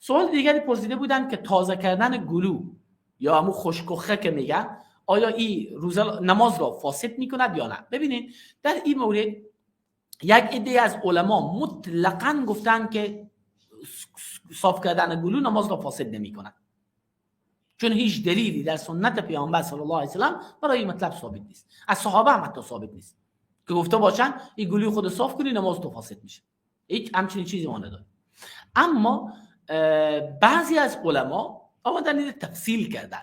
سوال دیگری پرسیده بودن که تازه کردن گلو یا همون خشکوخه که میگن آیا این روزه نماز را فاسد میکند یا نه. ببینید در این مورد یک عده از علما مطلقاً گفتن که صاف کردن گلو نماز را فاسد نمیکند، چون هیچ دلیلی در سنت پیامبر صلی الله علیه و سلم برای این مطلب ثابت نیست. از صحابه هم حتی ثابت نیست که گفته باشن این گلوی خود صاف کنی نماز تو فاسد میشه. هیچ همچین چیزی ما نداره. اما بعضی از علما آمدن این تفصیل کردن،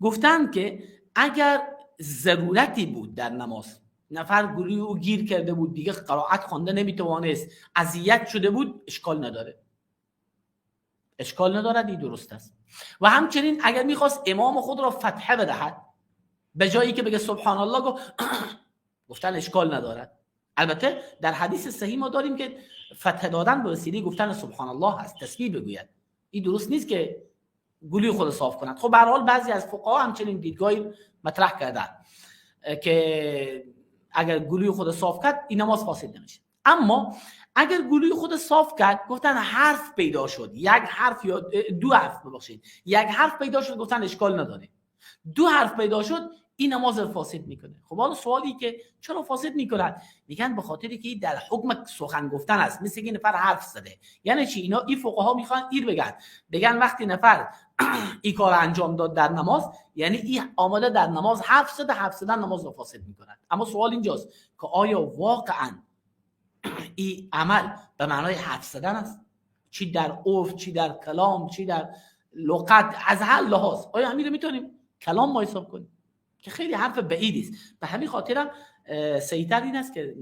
گفتن که اگر ضرورتی بود در نماز، نفر گلوی او گیر کرده بود دیگه قرائت خوانده نمیتوانست، اذیت شده بود، اشکال نداره، اشکال ندارد، این درست است. و همچنین اگر میخواست امام خود را فتحه بدهد به جایی که بگه سبحان الله گفتن اشکال ندارد. البته در حدیث صحیح ما داریم که فتحه دادن به وسیله گفتن سبحان الله هست، تسبیح بگوید. این درست نیست که گلوی خود صاف کند. خب به هر حال بعضی از فقها همچنین دیدگاهی مطرح کردن که اگر گلوی خود صاف کرد این نماز فاسد نمیشه. اما اگر گلوی خود صاف کرد، گفتن حرف پیدا شد، یک حرف یا دو حرف ببخشید، یک حرف پیدا شد، گفتن اشکال نداره. دو حرف پیدا شد، این نماز فاسد میکنه. خب حالا سوالی که چرا فاسد میکند؟ میگن به خاطری که در حکم سخن گفتن است، مثل که نفر حرف زده. یعنی چی؟ اینا این فقها میخوان ایر بگن وقتی نفر این کار انجام داد در نماز، یعنی این آماده در نماز حرف زده، حرف زدن نماز رو فاسد میکند. اما سوال اینجاست که آیا واقعا این عمل به معنای حرف زدن است؟ چی در عرف، چی در کلام، چی در لغت، از هر لحاظ آیا همین رو میتونیم کلام ما حساب کنیم؟ که خیلی حرف بعیدی است. به همین خاطرم صحیح‌تر این است که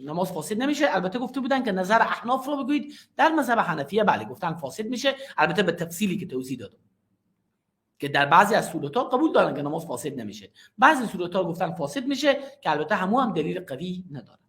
نماز فاسد نمیشه. البته گفته بودن که نظر احناف رو بگویید، در مذهب حنفیه بله گفتن فاسد میشه، البته به تفصیلی که توضیح دادم که در بعضی از صورت‌ها قبول دارن که نماز فاسد نمیشه، بعضی صورت‌ها گفتن فاسد میشه که البته هم دلیل قوی نداره.